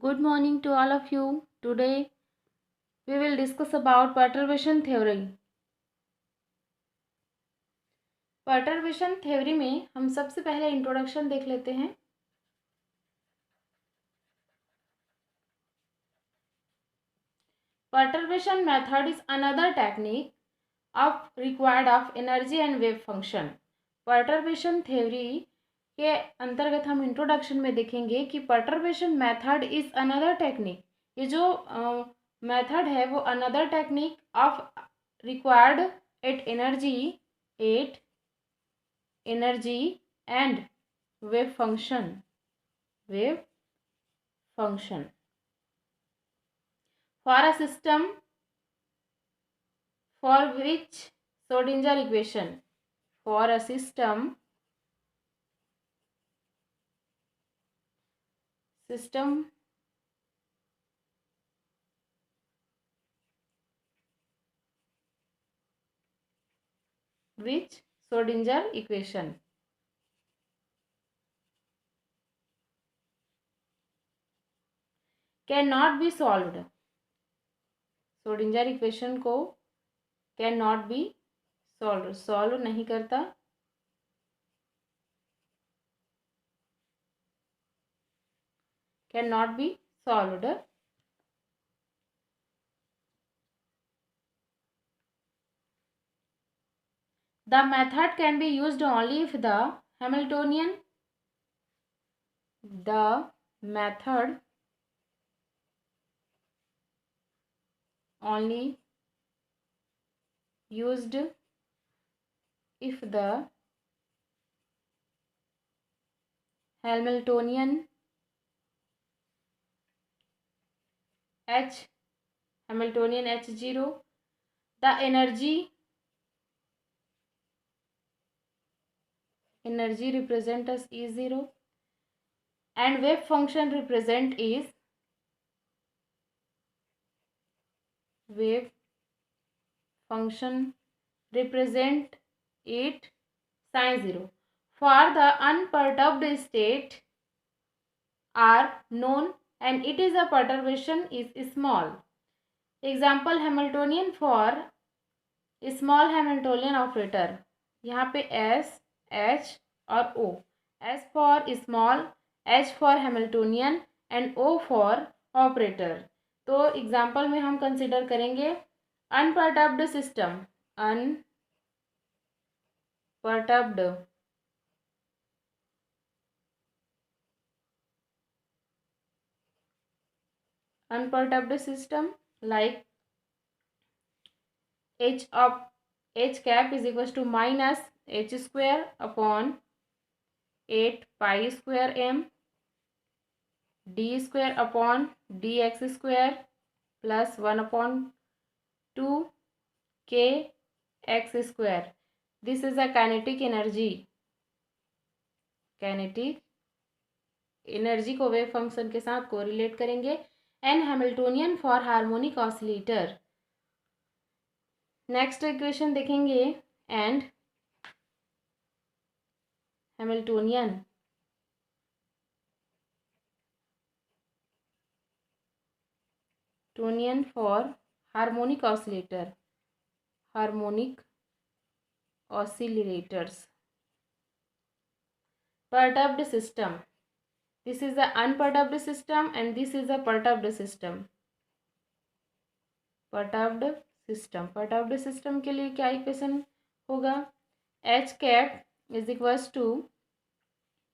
Good morning to all of you. Today we will discuss about perturbation theory. perturbation theory में हम सबसे पहले introduction देख लेते हैं. Perturbation method is another technique of required of energy and wave function. Perturbation theory के अंतर्गत हम इंट्रोडक्शन में देखेंगे कि perturbation method is another technique. ये जो मेथड है वो another technique of required at energy and wave function for a system for which Schrodinger equation for a system which Schrodinger equation cannot be solved. Schrodinger equation को cannot be solved, solve नहीं करता. Cannot be solved. The method can be used only if the Hamiltonian method only used if the Hamiltonian H0, the energy represent as E0 and wave function represent is it sin 0 for the unperturbed state are known and it is a perturbation is small. Example Hamiltonian for small Hamiltonian operator. यहाँ पे S, H और O. S for small, H for Hamiltonian and O for operator. तो example में हम consider करेंगे unperturbed system. Unperturbed system like H cap is equals to minus H square upon 8 pi square m d square upon dx square plus 1 upon 2 k x square. This is a kinetic energy. Kinetic energy को wave function के साथ correlate करेंगे. And Hamiltonian for harmonic oscillator. Next equation देखेंगे. And Hamiltonian for harmonic oscillator. Harmonic oscillators. Perturbed system. This is the unperturbed system and this is the perturbed system. Perturbed system के लिए क्या equation होगा? H cap is equals to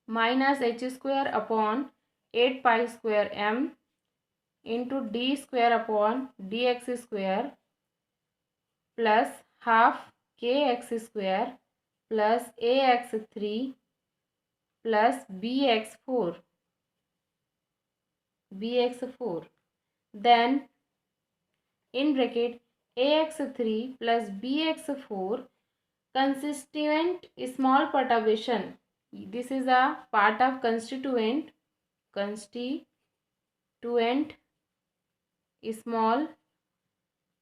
minus H square upon 8 pi square m into d square upon dx square plus half kx square plus ax3 plus bx4. Then in bracket ax3 plus bx4 constituent small perturbation. This is a part of constituent small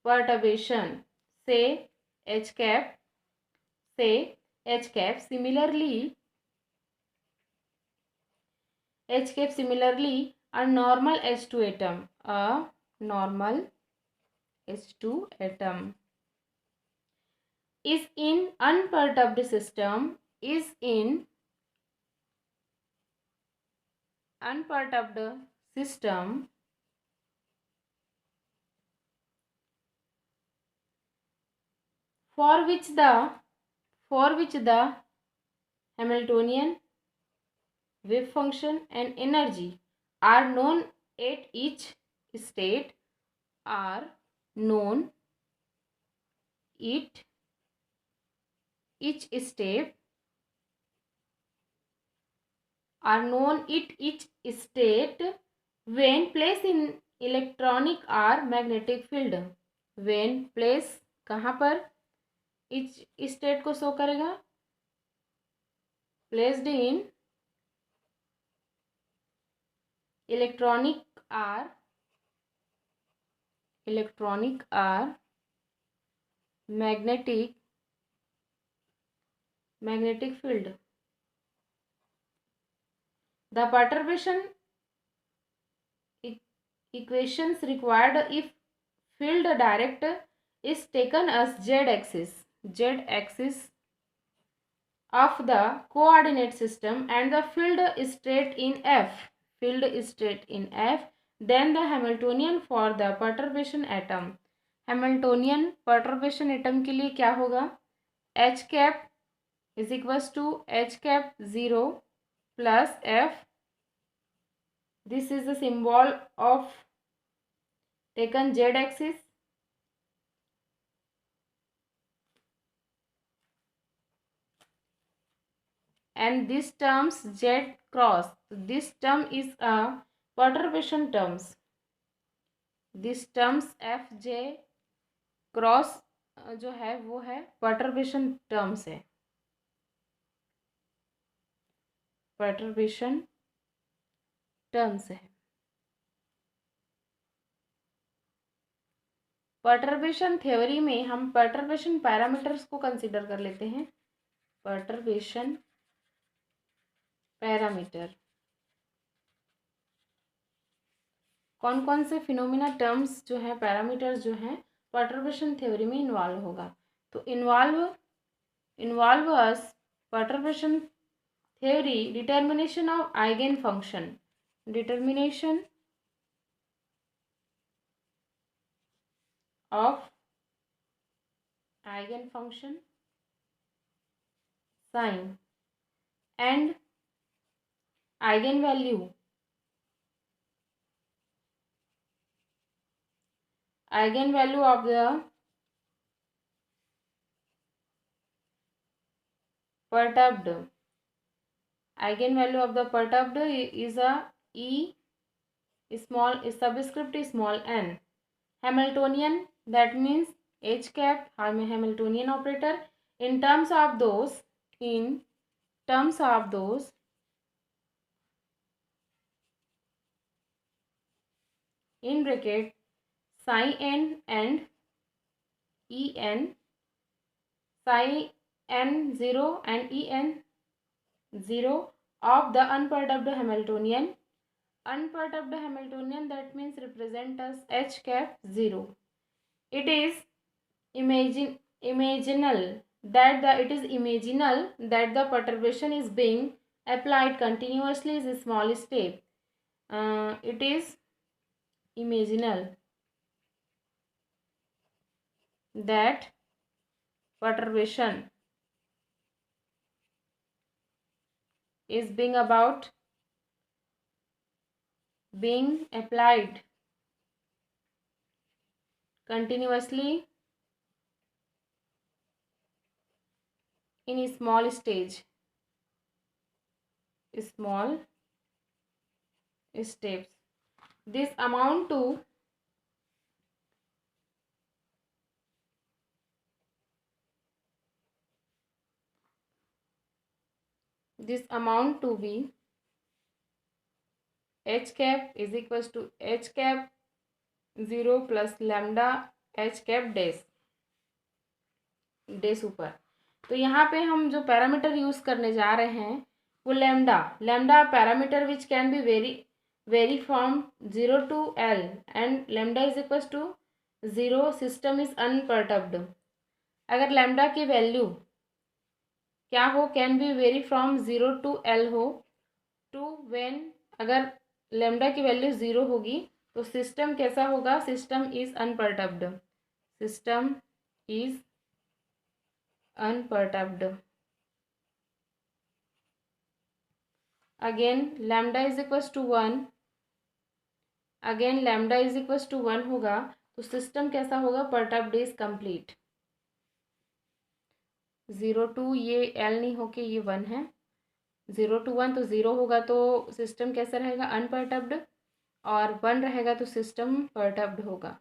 perturbation. Say H cap. Similarly A normal H2 atom. A normal H2 atom is in unperturbed system. Is in unperturbed system for which the Hamiltonian wave function and energy are known at each state are known at each step are known at each state when placed in electronic or magnetic field. when place कहाँ पर each state को show करेगा, placed in electronic or magnetic field. The perturbation equations required if field direct is taken as z-axis of the coordinate system and the field is straight in f, then the Hamiltonian for the perturbation atom. Hamiltonian perturbation atom के लिए क्या होगा, h cap is equals to h cap 0 plus f. This is the symbol of taken z axis, and this terms z cross. This term is a perturbation terms. This terms fj cross जो है वो है perturbation terms है, perturbation terms है. perturbation theory में हम perturbation parameters को consider कर लेते हैं. perturbation parameter कौन कौन से फिनोमिना टर्म्स जो है, पैरामीटर्स जो हैं पर्टर्बेशन थ्योरी में इन्वॉल्व होगा. तो involve us perturbation theory determination of eigen function, determination of eigen function sine and eigen value of the perturbed, eigenvalue of the perturbed is a e small subscript small n. Hamiltonian, that means h cap Hamiltonian operator in terms of those in bracket psi n and en, psi n 0 and en 0 of the unperturbed Hamiltonian. Unperturbed Hamiltonian, that means represent as h cap 0. It is imaginal that the perturbation is being applied continuously is a small step. It is imaginal that perturbation is being applied continuously in a small stage, small steps. This amount to be h cap is equals to h cap 0 plus lambda h cap dash ऊपर. तो यहाँ पे हम जो parameter use करने जा रहे हैं वो lambda parameter which can be very vary from 0 to L and lambda is equals to 0, system is unperturbed. अगर लैम्डा की वैल्यू क्या हो, can be vary from 0 to L हो, टू व्हेन अगर लैम्डा की वैल्यू 0 होगी तो सिस्टम कैसा होगा, system is unperturbed, system is unperturbed. Again lambda is equals to 1, again lambda is equals to 1 होगा तो सिस्टम कैसा होगा, परटर्ब्ड इज कंप्लीट. 0 टू ये L नहीं होके ये 1 है, 0 टू 1 तो 0 होगा तो सिस्टम कैसा रहेगा, अनपर्टर्ब्ड, और 1 रहेगा तो सिस्टम परटर्ब्ड होगा.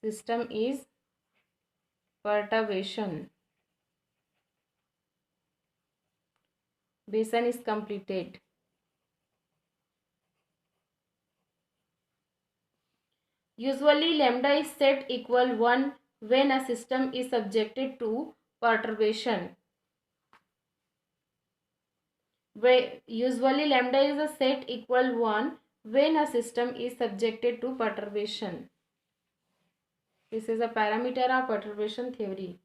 System is perturbation. Basin is completed. Usually lambda is set equal 1 when a system is subjected to perturbation. Usually lambda is a set equal 1 when a system is subjected to perturbation. This is a parameter of perturbation theory.